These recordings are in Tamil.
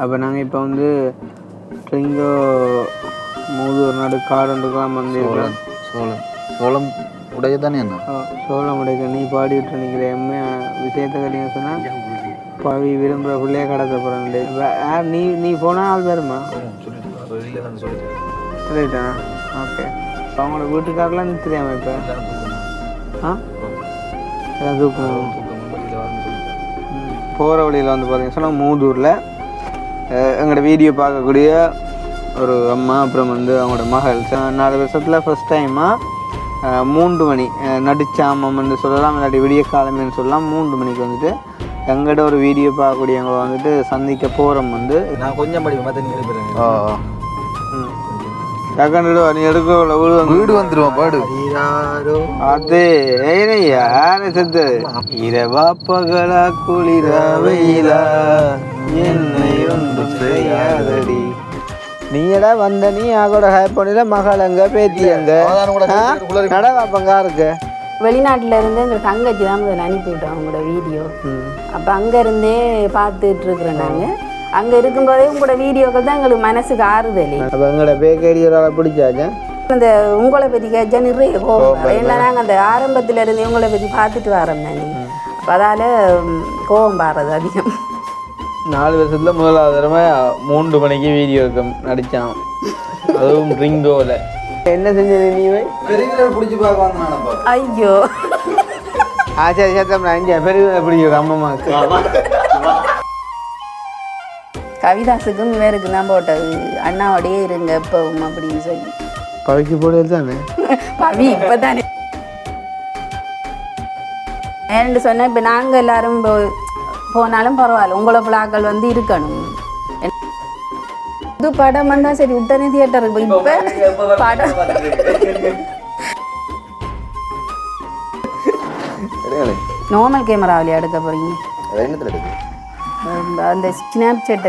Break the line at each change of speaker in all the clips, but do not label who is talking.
அப்போ நாங்கள் இப்போ வந்து ட்ரிங்கோ மூதூர் நாடு காடுன்றதுலாம் வந்துருக்கோம்.
சோளம் உடைய தானே என்ன
சோளம் உடைக்க நீ பாடிவிட்டு நிற்கிற எம்மே விஷயத்தை கட்டிங்க சொன்னால் பவி விரும்புகிற பிள்ளையே கடத்த போகிறேன். நீ போனால் ஆள் வருமா? சொல்லிட்டேன். ஓகே. அவங்களோட வீட்டுக்காரெலாம் தெரியாமல் இப்போ எல்லாம் தூக்கம் போகிற வழியில் வந்து பார்த்தீங்கன்னா சொன்னால் மூதூரில் எங்களோட வீடியோ பார்க்கக்கூடிய ஒரு அம்மா, அப்புறம் வந்து அவங்களோட மகள் 4 வருஷத்தில் ஃபஸ்ட் டைமாக 3 மணி நடிச்சாமன்னு சொல்லலாம், இல்லாட்டி விடிய காலமேன்னு சொல்லலாம். 3 மணிக்கு வந்துட்டு எங்கள்கிட்ட ஒரு வீடியோ பார்க்கக்கூடியவங்களை வந்துட்டு சந்திக்க போகிறோம். வந்து
நான் கொஞ்சம் படிப்பேன்
நீ எடுக்க வீடு வந்துடுவோம் பாடு அது யாரு செத்து இரவா பகலா குளிரா வெயிலா என்னை ஒன்றும் செய்யாதடி நீடா வந்த நீ ஆகோட ஹேப் பண்ணில மகள் எங்க பேத்தி எங்க நடவாப்பங்கா இருக்கு.
வெளிநாட்டுல இருந்து எங்களுக்கு தங்கச்சி தான் முதல்ல அனுப்பிவிட்டோம் அவங்களோட வீடியோ. அப்ப அங்க இருந்தே பார்த்துட்டு இருக்கிறோம். நாங்க அங்கே இருக்கும்போதே உங்களோட வீடியோக்கள் தான் எங்களுக்கு மனசுக்கு ஆறுதல்.
அப்போ எங்களோட பேக்கரியோட பிடிச்சாச்சா
அந்த உங்களை பற்றி கேட்சா நிறைய கோபம். ஏன்னா நாங்கள் அந்த ஆரம்பத்தில் இருந்து உங்களை பற்றி பார்த்துட்டு வரோம் தானே, அப்போ அதால் கோபம் பாடுறது அதிகம்.
4 வருஷத்தில் முதலாவது தடவை 3 மணிக்கு வீடியோ நடித்தான், அதுவும் ரிங்கோவில். என்ன செஞ்சது நீ
பிடிச்சி பார்க்க?
ஐயோ
சரி சேத்தம் பெரிய பிடிக்கும் அம்மாவுக்கு.
கவிதாசுக்கும் இவருக்கு தான் போட்டது அண்ணாவோடையே இருங்க எப்பவும் அப்படின்னு சொல்லி.
பவிக்கு போடுறது தானே
பவி இப்போ தானே ஏன்னு சொன்னேன். இப்போ நாங்கள் எல்லாரும் போனாலும் பரவாயில்ல, உங்களை பிள்ளைகள் வந்து இருக்கணும். இது படம் வந்தால் சரி உடனே தியேட்டருக்கு இப்போ படம் நார்மல் கேமராவிலே எடுக்க போகிறீங்க? அந்த ஸ்னாப் சாட்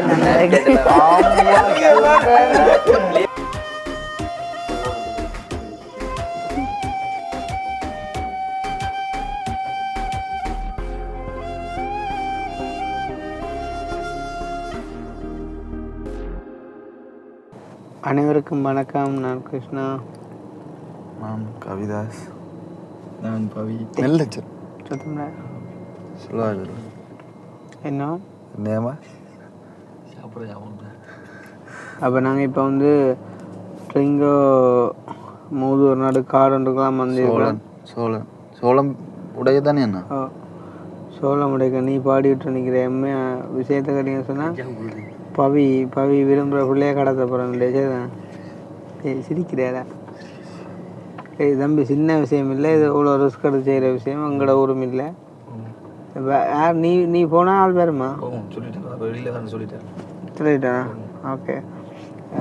அனைவருக்கும் வணக்கம். நான் கிருஷ்ணா.
நான் கவிதாஸ். நான் பவி. நல்ல சொல்லுவாங்க
என்ன
நேமா.
அப்போ நாங்கள் இப்போ வந்து ட்ரிங்கோ மூதூர் நாடு காடுன்றதுலாம் வந்துருக்கோம்.
சோளம் உடைய தானே என்ன
சோளம் உடைக்க நீ பாடிவிட்டு நிற்கிற எம்மே விஷயத்தை கட்டிங்க சொன்னால் பவி விரும்புகிற பிள்ளையே கடத்த போகிறேன். சிரிக்கிறேடா. தம்பி சின்ன விஷயம் இல்லை, இது இவ்வளோ ரிஸ்க் எடுத்து செய்கிற விஷயம். எங்களோட ஊரும் இல்லை. நீ போனால் ஆள் வருமா? சொல்லிட்டேன். ஓகே.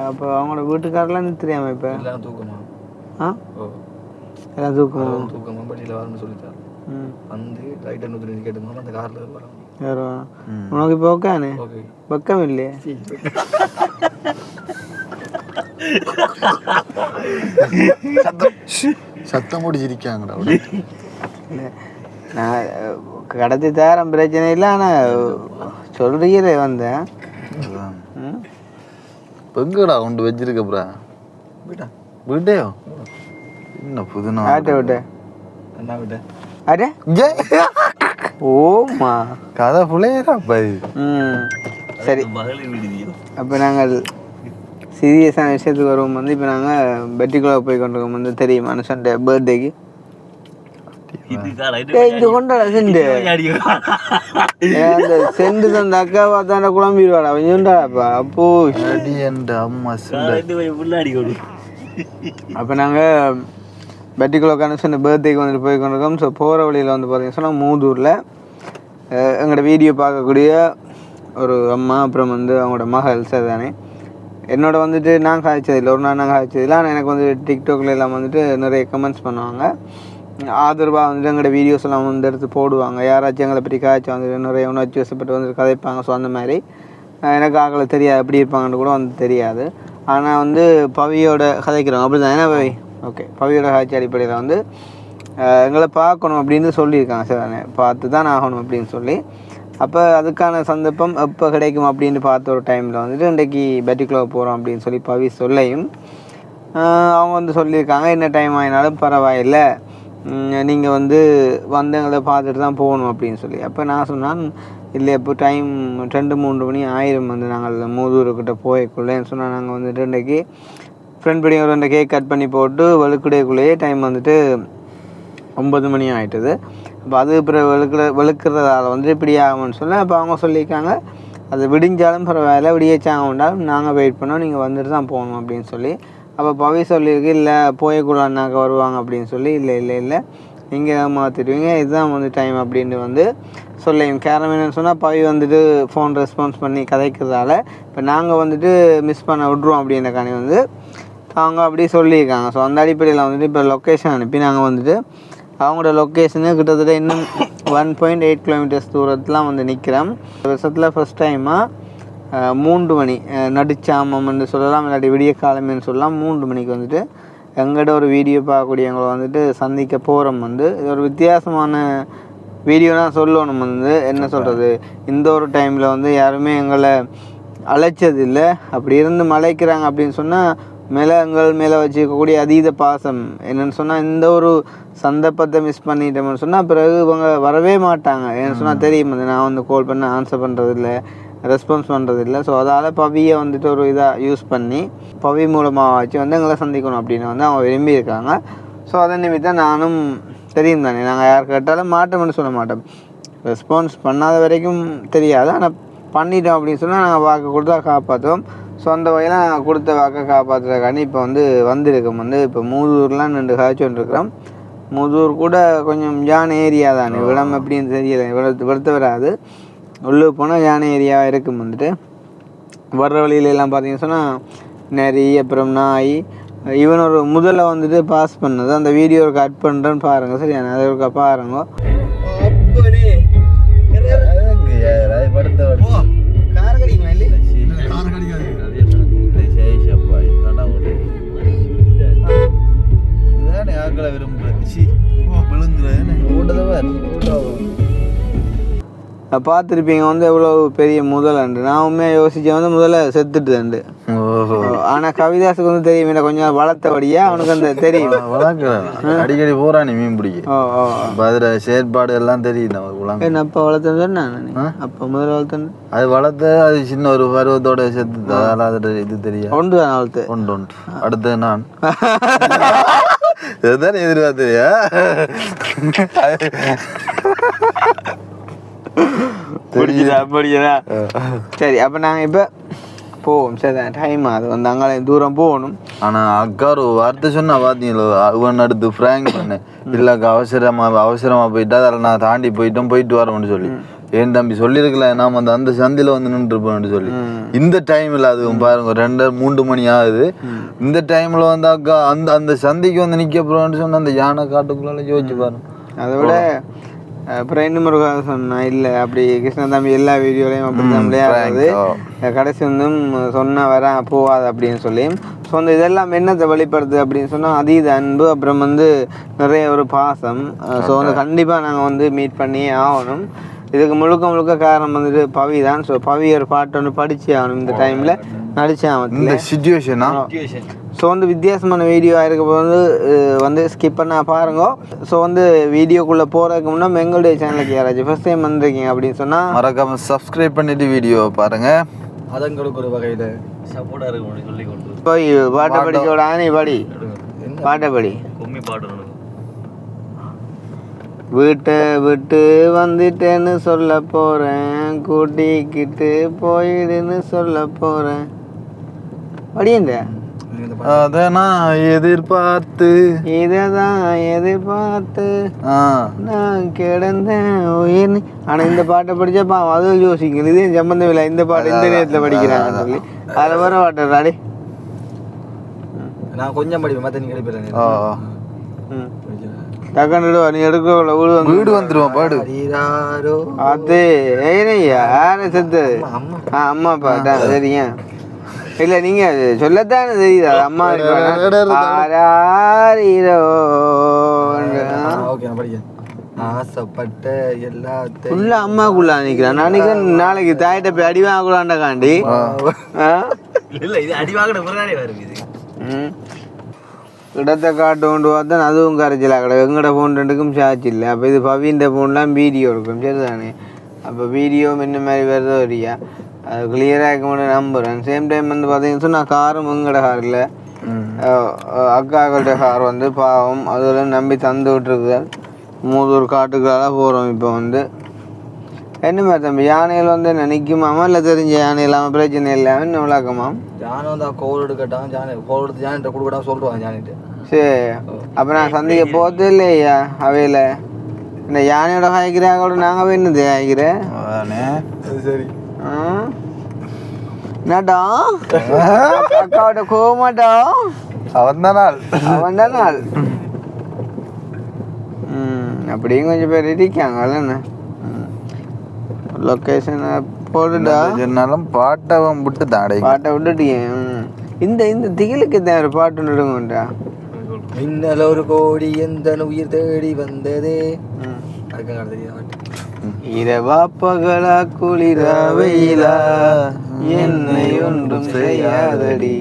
அப்போ அவங்களோட வீட்டுக்காரெலாம் தெரியாமல் இப்போ எல்லாம் தூக்கமா? உனக்கு இப்போ ஓகேண்ணே? பக்கம் இல்லையே.
சத்தம் முடிச்சிருக்காங்கடா.
நான் கடத்தி தரம் பிரச்சனை இல்லை, ஆனால் சொல்றீங்களே வந்தேன்.
எங்கடா கொண்டு வச்சிருக்கப்புறா வீட்டையோ என்ன புதுனா
விட்ட அடே ஓமா
கதை புள்ளையப்பா.
சரி, அப்போ நாங்கள் சீரியஸான விஷயத்துக்கு வருவோம். வந்து இப்போ நாங்கள் பெட்டிக்குள்ளே போய் கொண்டிருக்கோம். வந்து தெரியும் மனுஷன் பர்த்டேக்கு கொண்டாட செண்டு தந்த அக்கா பார்த்தாண்ட குழம்பிடுவாடா கொஞ்சம்டாப்பா. அப்போ அப்போ நாங்கள் பெட்டிக்குள்ள கனெக்ஷன் பர்த்டேக்கு வந்துட்டு போய் கொண்டிருக்கோம். ஸோ போகிற வழியில் வந்து பார்த்தீங்கன்னா சொன்னால் மூதூரில் எங்களோட வீடியோ பார்க்கக்கூடிய ஒரு அம்மா, அப்புறம் வந்து அவங்களோட மகள் தானே. என்னோட வந்துட்டு நான் காய்ச்சதில்லை, ஒரு நாள் நான் காய்ச்சதில்லை. ஆனால் எனக்கு வந்து டிக்டாக்ல எல்லாம் வந்துட்டு நிறைய கமெண்ட்ஸ் பண்ணுவாங்க, ஆதரவாக வந்துட்டு எங்களோட வீடியோஸ் எல்லாம் வந்து எடுத்து போடுவாங்க. யாராச்சும் எங்களை பற்றி காய்ச்சி வந்துட்டு நிறைய உணர்ச்சி வசப்பட்டு வந்துட்டு கதைப்பாங்க. ஸோ அந்த மாதிரி எனக்கு ஆக்களை தெரியாது, எப்படி இருப்பாங்கன்னு கூட வந்து தெரியாது. ஆனால் வந்து பவியோட கதைக்கிறோம் அப்படி தான். ஏன்னா பவி ஓகே பவியோட காட்சி அடிப்படையில் வந்து எங்களை பார்க்கணும் அப்படின்னு சொல்லியிருக்காங்க. சார் பார்த்து தான் ஆகணும் அப்படின்னு சொல்லி அப்போ அதுக்கான சந்தர்ப்பம் எப்போ கிடைக்கும் அப்படின்னு பார்த்த ஒரு டைமில் வந்துட்டு இன்றைக்கி பெட்டிக்குள்ளே போகிறோம் அப்படின்னு சொல்லி பவி சொல்லையும் அவங்க வந்து சொல்லியிருக்காங்க என்ன டைம் ஆகினாலும் பரவாயில்லை, நீங்கள் வந்து எங்களை பார்த்துட்டு தான் போகணும் அப்படின்னு சொல்லி. அப்போ நான் சொன்னான் இல்லை இப்போ டைம் 2-3 மணி ஆயிரம் வந்து நாங்கள் மூதூர்கிட்ட போய்க்குள்ளேன்னு சொன்னால் நாங்கள் வந்துட்டு இன்றைக்கி ஃப்ரெண்ட் படி ஒரு 2 கேக் கட் பண்ணி போட்டு வெளுக்குடையக்குள்ளேயே டைம் வந்துட்டு 9 மணி ஆகிட்டுது. அப்போ அது அப்புறம் வெளுக்கிறதால வந்து இப்படி ஆகும்னு சொல்லி அப்போ அவங்க சொல்லியிருக்காங்க அது விடிஞ்சாலும் பரவாயில்ல, விடியச்சாங்க உண்டாலும் நாங்கள் வெயிட் பண்ணோம், நீங்கள் வந்துட்டு தான் போகணும் அப்படின்னு சொல்லி. அப்போ பவி சொல்லியிருக்கு இல்லை போயக்குள்ளான்னாக்க வருவாங்க அப்படின்னு சொல்லி. இல்லை நீங்கள் மாற்றிடுவீங்க, இதுதான் வந்து டைம் அப்படின்னு வந்து சொல்லியும். கேரம் என்னன்னு சொன்னால் பவி வந்துட்டு ஃபோன் ரெஸ்பான்ஸ் பண்ணி கதைக்கிறதால இப்போ நாங்கள் வந்துட்டு மிஸ் பண்ண விட்ருவோம் அப்படின்றக்காண்டி வந்து அவங்க அப்படி சொல்லியிருக்காங்க. ஸோ அந்த அடிப்படையில் வந்துட்டு இப்போ லொக்கேஷன் அனுப்பி நாங்கள் வந்துட்டு அவங்களோட லொக்கேஷனு கிட்டத்தட்ட இன்னும் 1.8 கிலோமீட்டர்ஸ் தூரத்துலாம் வந்து நிற்கிறோம். வருஷத்தில் ஃபஸ்ட் டைமாக 3 மணி நடுச்சாமம்னு சொல்லலாம், இல்லாட்டி விடிய காலமேன்னு சொல்லலாம். 3 மணிக்கு வந்துட்டு எங்கள்கிட்ட ஒரு வீடியோ பார்க்கக்கூடியவங்களை வந்துட்டு சந்திக்க போகிறோம். வந்து இது ஒரு வித்தியாசமான வீடியோனா சொல்லணும். வந்து என்ன சொல்கிறது, இந்த ஒரு டைமில் வந்து யாருமே எங்களை அழைச்சதில்லை. அப்படி இருந்து மலைக்கிறாங்க அப்படின்னு சொன்னால் எங்கள் மேலே வச்சுக்கக்கூடிய அதீத பாசம் என்னென்னு சொன்னால் இந்த ஒரு சந்தர்ப்பத்தை மிஸ் பண்ணிட்டோம்னு சொன்னால் பிறகு இவங்க வரவே மாட்டாங்க. ஏன்னு சொன்னால் தெரியும் வந்து நான் வந்து கால் பண்ண ஆன்சர் பண்ணுறதில்ல, ரெஸ்பான்ஸ் பண்ணுறதில்ல. ஸோ அதால் பவியை வந்துட்டு ஒரு இதாக யூஸ் பண்ணி பவி மூலமாக வச்சு வந்து எங்களை சந்திக்கணும் அப்படின்னு வந்து அவங்க விரும்பியிருக்காங்க. ஸோ அதை நிமித்தம் நானும் தெரியும் தானே, நாங்கள் யார் கேட்டாலும் மாட்டோம்னு சொல்ல மாட்டோம். ரெஸ்பான்ஸ் பண்ணாத வரைக்கும் தெரியாது, ஆனால் பண்ணிட்டோம் அப்படின்னு சொன்னால் நாங்கள் வாக்கு கொடுத்தா காப்பாற்றுவோம். ஸோ அந்த வகையில் நாங்கள் கொடுத்த வாக்கை காப்பாற்றுறதுக்காண்டி இப்போ வந்திருக்கோம். வந்து இப்போ மூதூர்லாம் 2 காய்ச்சல் இருக்கிறோம். மூதூர் கூட கொஞ்சம் யானை ஏரியா தானே, விடம் எப்படின்னு தெரியலை, விடத்து வராது, உள்ளே போனால் யானை ஏரியாவாக இருக்கும். வந்துட்டு வர்ற வழியிலெல்லாம் பார்த்தீங்கன்னு சொன்னால் நரி, அப்புறம் நாய், ஈவன் ஒரு முதல்ல வந்துட்டு பாஸ் பண்ணது அந்த வீடியோ கட் பண்ணுறேன்னு பாருங்கள். சரியான அதை ஒரு பாருங்க. பார்த்துருப்பீங்க வந்து எவ்வளோ பெரிய முதலண்டு. நான் உண்மையாக யோசித்தேன் வந்து முதல்ல செத்துட்டுண்டு. ஆனால் கவிதாஸுக்கு வந்து தெரியும், இல்லை கொஞ்சம் வளர்த்தபடியா அவனுக்கு அந்த தெரியும்.
அடிக்கடி போறானே மீன் பிடிக்க. அதில் செயற்பாடு எல்லாம் தெரியும்.
என்ன அப்போ வளர்த்தேன்னு சொன்னேன். அப்போ முதல்ல வளர்த்தேன்
அது வளர்த்து அது சின்ன ஒரு பருவத்தோட செத்து, அதெல்லாம் அது இது தெரியும்.
ஒன்று தான் வளர்த்து
ஒன்று அடுத்து நான் இதுதான் எதிர்பார்த்தியா?
சரி, அப்போ நாங்கள் இப்போ போவோம். சரி, டைம் அது வந்து அங்கே தூரம் போகணும்.
ஆனால் அக்கா ஒரு வார்த்தை சொன்னா பார்த்தீங்களோ, அவன் அடுத்து ஃப்ராங்க் பண்ண இல்லைக்கா அவசரமாக போயிட்டா அதில் நான் தாண்டி போயிட்டு வரோம்னு சொல்லி என் தம்பி சொல்லியிருக்கலாம். நாம் அந்த சந்தியில் வந்து நின்றுருப்போம்னு சொல்லி. இந்த டைமில் அதுவும் பாருங்க 2-3 மணி ஆகுது. இந்த டைமில் வந்து அக்கா அந்த சந்திக்கு வந்து நிற்க போகிறோம்னு சொன்ன அந்த யானை காட்டுக்குள்ள யோசிச்சு பாருங்க.
அதை விட அப்புறம் இன்னும் ஒரு கதை சொன்னேன், இல்லை அப்படி கிருஷ்ணன் தம்பி எல்லா வீடியோலையும் அப்படி தான் விளையாடுறது, கடைசி வந்தும் சொன்னால் வர போகாது அப்படின்னு சொல்லி. ஸோ அந்த இதெல்லாம் என்னத்தை வெளிப்படுது அப்படின்னு சொன்னால் அதீத அன்பு, அப்புறம் வந்து நிறைய ஒரு பாசம். ஸோ வந்து கண்டிப்பாக நாங்கள் வந்து மீட் பண்ணியே ஆகணும். இதுக்கு முழுக்க காரணம் வந்துட்டு பவி தான். ஸோ பவி ஒரு பாட்டு ஒன்று படிச்சு ஆகணும் இந்த டைமில் நடித்தேன் இந்த
சிச்சுவேஷனா.
ஸோ வந்து வித்தியாசமான வீடியோ ஆகிருக்க போது வந்து ஸ்கிப் பண்ண பாருங்க. ஸோ வந்து வீடியோக்குள்ளே போகிறதுக்கு முன்னாடி எங்களுடைய சேனலுக்கு யாராச்சும் ஃபஸ்ட் டைம் வந்திருக்கீங்க அப்படின்னு சொன்னால்
மறக்காம சப்ஸ்கிரைப் பண்ணிட்டு வீடியோ பாருங்கள்.
அதங்களுக்கு ஒரு வகையில் சப்போர்ட்டாக இருக்கும் சொல்லி கொண்டு
போய் பாட்டை படிச்சோட நீ படி பாட்டை படி.
கும்மி பாட்டு
வீட்டை விட்டு வந்துட்டேன்னு சொல்ல போகிறேன், கூட்டிக்கிட்டு போயிடுன்னு சொல்ல போகிறேன். படியுங்க.
அதை நான் எதிர்பார்த்து
இதான் எதிர்பார்த்து நான் கிடந்தேன் உயிர். ஆனால் இந்த பாட்டை படித்தப்பா அதுவும் யோசிக்கணும், இதே சம்பந்தம் இல்லை, இந்த பாட்டு இந்த நேரத்தில் படிக்கிறாங்கன்னு சொல்லி அதில் வர பாட்டாடி
நான் கொஞ்சம் படிப்பேன், மற்ற நீ கிடைப்பேன்.
நீ எடுக்க
வீடு வந்துருவான் பாடு.
அது யாரு செத்து? அம்மா பாட்டா சரியா? இல்லை நீங்கள் சொல்லத்தானே தெரியுது அது அம்மா
ஆசைப்பட்ட எல்லாத்தையும்
ஃபுல்லா அம்மாக்குள்ள நினைக்கிறேன். நாளைக்கு தாயிட்ட போய் அடி வாங்கலாண்டாண்டி.
இல்ல இது அடி வாங்கின பிறகானே வருது இது.
இடத்தை காட்டு கொண்டு பார்த்தா அதுவும் கரைச்சலாக கிடக்கு. எங்கட ஃபோன் ரெண்டுக்கும் சார்ஜ் இல்லை. அப்போ இது பவின்ற ஃபோன்லாம் வீடியோ இருக்கும் சரிதானே. அப்போ வீடியோ இந்த மாதிரி வருதோ வரியா அது கிளியராக இருக்க மட்டும் நம்புகிறேன். சேம் டைம் வந்து பார்த்தீங்கன்னு சொன்னால் காரும் எங்கட கார் இல்லை, அக்காக்களுடைய கார் வந்து பாவம் அதில் நம்பி தந்து விட்டுருக்குது. மூதூர் காட்டுக்களாக போகிறோம். இப்போ வந்து என்ன மாதிரி தம்பி யானைகள் வந்து என்ன நிற்குமாமா இல்லை தெரிஞ்ச யானை இல்லாமல் பிரச்சனை இல்லாமல் என்ன விளக்கமாம்?
யானை வந்து கோல் எடுக்கட்டான் ஜானி கோல் எடுத்து ஜானிட்ட கொடுக்கட்டான் சொல்லுவான் ஜானிட்டு.
சரி அப்போ நான் சந்திக்க போகிறது இல்லையா அவையில் இந்த யானையோட காய்க்கிறாங்களோட நாங்கள் போய் என்னது காய்க்கிறேன்
சரி
என்னடா அக்காவோட கோமாட்டா
அவன் தான்
நாள் அப்படியும் கொஞ்சம் பேர் இருக்காங்கல்ல. என்ன லொக்கேஷனை போட்டுட்டா
சொன்னாலும் பாட்டை விட்டு தாடை
பாட்டை விட்டுட்டீங்க. இந்த திகிலுக்கு தான் ஒரு பாட்டு நடுங்கண்டா.
மின்னல் ஒரு கோடி எந்த உயிர் தேடி வந்ததே.
இரவா பகலா குளிரா வெயிலா என்னை ஒன்றும் செய்யாதடி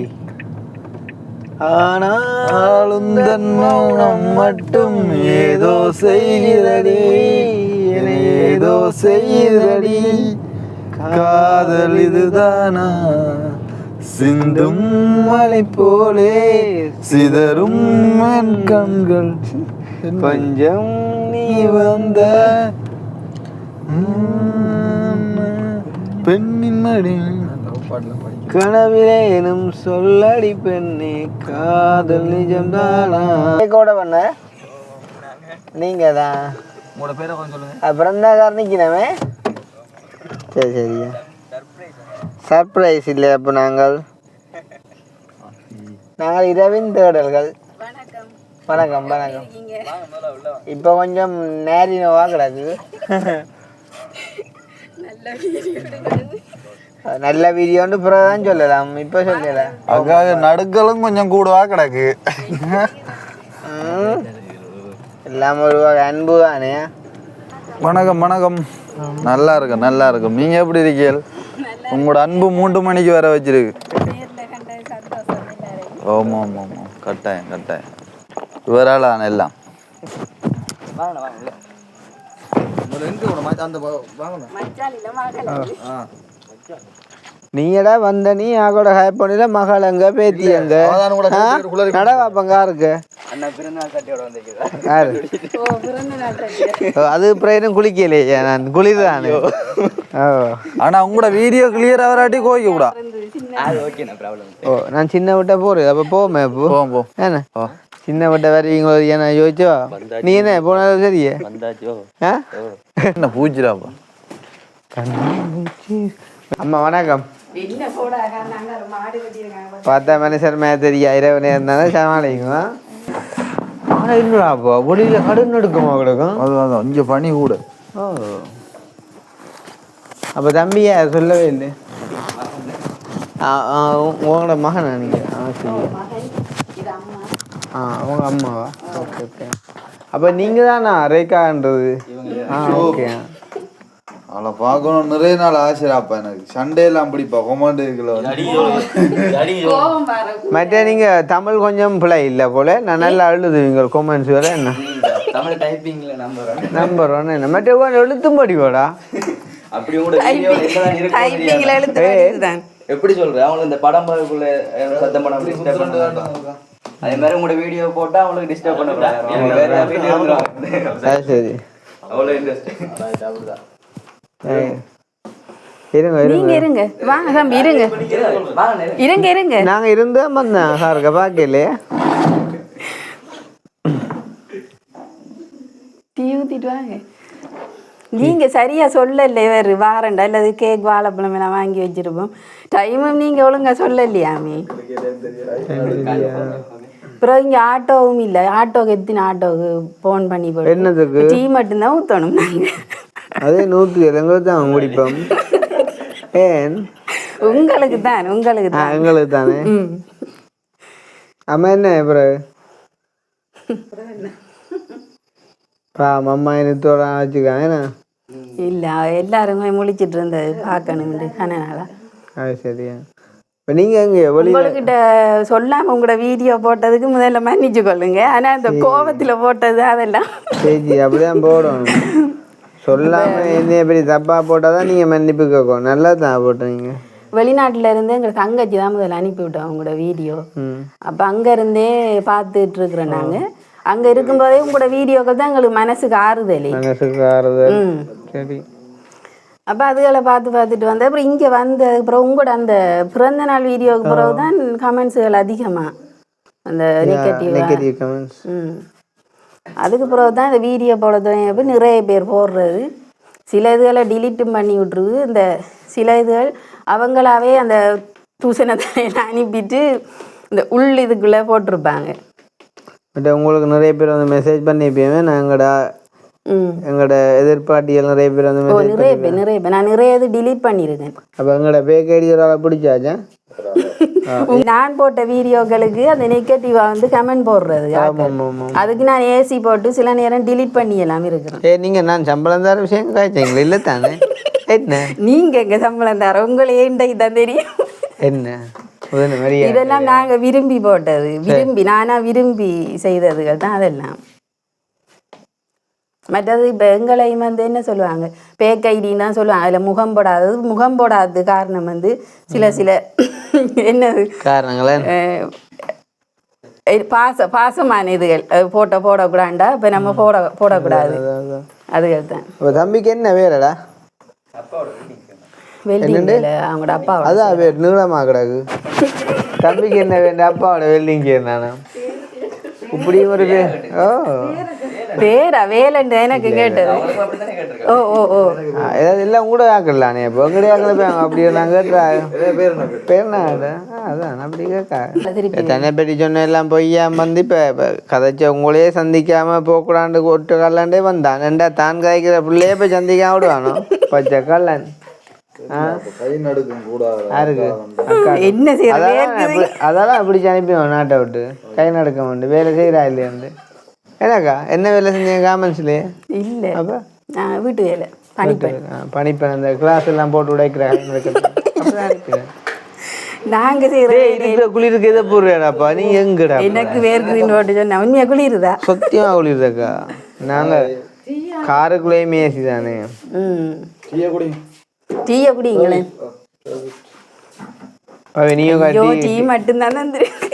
ஆனாலும் தன் மௌனம் மட்டும் ஏதோ செய்கிறடி ஏதோ செய்கிறடி காதல் இதுதானா சிந்தும் மலை போலே சிதறும் என் கண்கள் கொஞ்சம் நீ வந்த பெண்ணின் மடி கனவிலேனும் சொல்லடி பெண்ணே காதல் நிஜம்தானா கூட பண்ண நீங்க தான்
உங்களோட பேரை கொஞ்சம் சொல்லுங்க.
அப்புறம் தான் காரணிக்கணுமே. சரி சரியா சர்ப்ரைஸ் இல்லை. அப்போ நாங்கள் இரவின் தேடல்கள். வணக்கம் வணக்கம். இப்போ கொஞ்சம் நேரினவா கிடக்குது. நல்ல வீடியோன்னு பிறகுதான் சொல்லலாம், இப்போ சொல்லல.
அதுக்காக நடுக்களும் கொஞ்சம் கூடவா கிடக்கு.
எல்லாம் ஒரு அன்பு தானே.
வணக்கம் வணக்கம். நல்லா இருக்கும். நீங்க எப்படி இருக்கீங்க? உங்களோட அன்பு 3 மணிக்கு வர வச்சிருக்கு. ஆமா கட்டாயம் இவரால் எல்லாம்
நீங்கடா வந்த நீ ஆகோட ஹேப் பண்ணில மகள் எங்க பேத்தி எங்க நடவாப்பங்க இருக்கு. அது பிரயோஜனம் குளிக்கலையா? நான் குளிர்தானே.
ஆனா உங்களோட வீடியோ கிளியரா வராட்டி கோயிக்க கூடா.
ஓ நான் சின்ன விட்ட போறது அப்ப போமே போ என்ன சின்ன விட்ட வருவீங்களோ ஏன்னா யோசிச்சோ நீ என்ன போனாலும் சரியே
என்ன பூச்சிடாப்பா.
அம்மா வணக்கம். பார்த்தா மனுஷர் மே தெரியா இரவு நேரம் தானே சமாளிக்குமா. ஆனால் இல்லைப்பா ஒளியில கடன் எடுக்குமா கிடக்கும்.
அதுதான் இங்கே பனி கூட.
ஓ அப்போ தம்பியா சொல்லவே இல்லை. உங்களோட மகனா நீங்கள்? அவங்க அம்மாவா? ஓகே. அப்போ நீங்கள் தானா ரேகான்றது? ஓகே.
அவளை பார்க்கணும் நிறைய நாள் ஆசைப்பா. எனக்கு சண்டேலாம் பிடிப்பா கொமாண்டேக்குள்ள
மற்ற நீங்கள் தமிழ் கொஞ்சம் பிள்ளை இல்லை போல. நான் நல்லா எழுதுவீங்க கொமெண்ட்ஸ் வேற என்ன
தமிழ் டைப்பிங்ல
நம்பர் ஒன்று என்ன மற்ற எழுத்தும் படிவாடா.
அப்படி எப்படி சொல்றேன் அவங்களுக்கு இந்த படம் பார்க்கக்குள்ள சத்தம் பண்ண அதே மாதிரி உங்களோட வீடியோ போட்டா அவங்களுக்கு டிஸ்டர்ப் பண்ண.
சரி
அவ்வளோ இன்ட்ரெஸ்ட்.
இருங்க வாங்க தம்பி இருங்க
நாங்க இருந்தா வந்தேன் சாருக்க பாக்கலையே.
டீ ஊத்திட்டு வாங்க. நீங்க சரியா சொல்லல வேறு வாரண்டா இல்லது கேக் வாழைப்பழம் எல்லாம் வாங்கி வச்சிருப்போம். டைமும் நீங்க ஒழுங்கா சொல்லலையாமே. அப்புறம் இங்க ஆட்டோவும் இல்லை. ஆட்டோக்கு எத்தனை ஆட்டோக்கு போன் பண்ணி போட்டு
என்னதுக்கு
டீ மட்டும்தான் ஊற்றணும். நாங்க
அதே 100 தான் குடிப்போம். ஏன்
உங்களுக்கு தான்
எங்களுக்கு தானே. அம்மா என்ன அப்புறம் அம்மா எனக்கு வச்சுக்காங்க.
இல்லை எல்லாருமே முழிச்சிட்டு இருந்தது பார்க்கணும்னு கனனால.
அது சரியா. இப்போ நீங்கள் எங்கே வெளியில்
உங்கள்கிட்ட சொல்லாமல் உங்களோட வீடியோ போட்டதுக்கு முதல்ல மன்னிச்சு கொள்ளுங்க. ஆனால் இந்த கோபத்தில் போட்டது அதெல்லாம்
சரி அப்படிதான் போடணும். சொல்லாமல் என்ன எப்படி தப்பாக போட்டால் தான் நீங்கள் மன்னிப்பு கேட்கும். நல்லா தான் போட்டீங்க.
வெளிநாட்டில் இருந்து எங்களுக்கு தங்கச்சி தான் முதல்ல அனுப்பிவிட்டோம் உங்களோட வீடியோ. அப்போ அங்கேருந்தே பார்த்துட்டு இருக்கிறோம் நாங்கள். அங்கே இருக்கும்போதே உங்களோட வீடியோக்கள் தான் எங்களுக்கு மனசுக்கு ஆறுதல்.
சரி.
அப்போ அதுகளை பார்த்துட்டு வந்தேன். அப்புறம் இங்கே வந்த அப்புறம் உங்களோட அந்த பிறந்த நாள் வீடியோவுக்கு பிறகு தான் கமெண்ட்ஸுகள் அதிகமாக அந்த நெகட்டிவ்
கமெண்ட்ஸ்.
அதுக்கு பிறகு தான் இந்த வீடியோ போட தொடங்கியப்போ நிறைய பேர் போடுறது. சில இதுகளை டிலீட்டும் பண்ணி விட்ருது. இந்த சில இதுகள் அவங்களாவே அந்த தூசணத்தை அனுப்பிட்டு இந்த உள் இதுக்குள்ளே போட்டிருப்பாங்க.
பட் உங்களுக்கு நிறைய பேர் வந்து மெசேஜ் பண்ணிப்பேன். எங்களோட எதிர்பார்ட்டிகள் நிறைய பேர் வந்து
நிறைய பேர் நான் நிறைய இது டிலீட் பண்ணியிருக்கேன்.
அப்போ எங்களோட பேக் ஐடியோட பிடிச்சாச்சா?
நான் போட்ட வீடியோக்களுக்கு அந்த நெகட்டிவாக வந்து கமெண்ட் போடுறது. அதுக்கு நான் ஏசி போட்டு சில நேரம் டிலீட் பண்ணியெல்லாம் இருக்கிறேன்.
நீங்கள் நான் சம்பளம் தர விஷயம் காய்ச்சிங்களா? இல்லை தானே. என்ன
நீங்கள் எங்கே சம்பளம் தர உங்களை ஏன்டைக்கு தான் தெரியும்.
என்ன
இதெல்லாம் நாங்கள் விரும்பி போட்டது. விரும்பி செய்ததுகள் தான் அதெல்லாம். மற்றது இப்போ எங்களையும் வந்து என்ன சொல்லுவாங்க, பேக் ஐடின்னு தான் சொல்லுவாங்க. அதில் முகம் போடாதது காரணம் வந்து சில என்னது
காரணங்களே
பாசமான இதுகள் போடக்கூடாண்டா. இப்போ நம்ம போடக்கூடாது அதுகள் தான்.
தம்பிக்கு என்ன வேறடா?
வெல்டிங்கில் அவங்களோட அப்பாவோட
அதான் வேறு நீளமாக கிடக்கு. தம்பிக்கு என்ன வேண்டாம்? அப்பாவோட வெல்டிங் நானே இப்படி ஒரு
பேரா வேலைண்டு எனக்கு கேட்டது.
ஏதாவது எல்லாம் கூட ஆக்கலானே. இப்போ எங்கடைய ஆக்கல அப்படி நான் கேட்டுறேன். பேர்னா அதான் அப்படி கேட்க தன்னை பற்றி சொன்ன எல்லாம் பொய்யாம வந்து இப்போ கதைச்ச உங்களையே சந்திக்காம போக்கூடாண்டு ஒட்டு கல்லாண்டே வந்தான். ரெண்டா தான் கதைக்கிற பிள்ளையே போய் சந்திக்காம விடுவானோ பச்சை கல்லன். அதெல்லாம் அப்படி அனுப்பிடுவோம் நாட்டை விட்டு. கை நடுக்க மாட்டு வேலை செய்கிறா இல்லையாண்டு. என்னக்கா என்ன வேலை செஞ்சீங்க காமன்ஸ்லேயே?
இல்லை அப்போ வீட்டு வேலை
பணிப்பேன். அந்த கிளாஸ் எல்லாம் போட்டு உடைக்கிறேன்.
நாங்க செய்யற
குளிருக்கு எதை போடுறாடாப்பா நீ? எங்கடா
எனக்கு வேர்க்குதுன்னு போட்டு சொன்ன உண்மையா குளிருதா?
சத்தியமா குளிருதாக்கா. நாங்க காருக்குள்ளேயுமே ஏசி தானே.
டீயை குடிங்களே. டீ மட்டும்தான் தந்துருக்கு.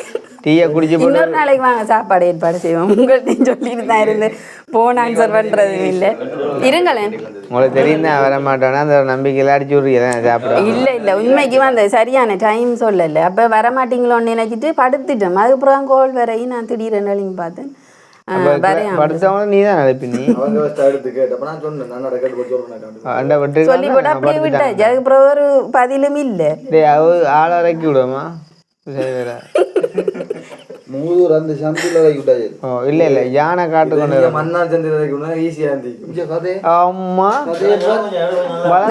டீயை குடிச்சு
இன்னொரு நாளைக்கு வாங்க சாப்பாடு ஏற்பாடு செய்வோம். உங்கள்கிட்ட சொல்லிட்டு தான் இருந்து போன் ஆன்சர் பண்றதும் இல்லை. இருங்களேன்
உங்களுக்கு தெரியும் தான் வர மாட்டோன்னா அந்த நம்பிக்கையில் அடிச்சு விட்றீங்க சாப்பிட.
இல்லை உண்மைக்கு அந்த சரியான டைம் சொல்லலை. அப்போ வரமாட்டீங்களோன்னு நினைச்சிட்டு படுத்துட்டோம். அதுக்கப்புறம் கோல் வரையும் நான் திடீரென்னு எழுதி பார்த்தேன்.
படுத்தவங்க நீ தான் அழைப்பி. நீ
சொல்லி போட்டு அப்படியே விட்டாச்சு. அதுக்கப்புறம் ஒரு பதிலும் இல்லை.
ஆளை இறக்கி விடுவோமா? இல்ல யானை காட்டு கொண்டு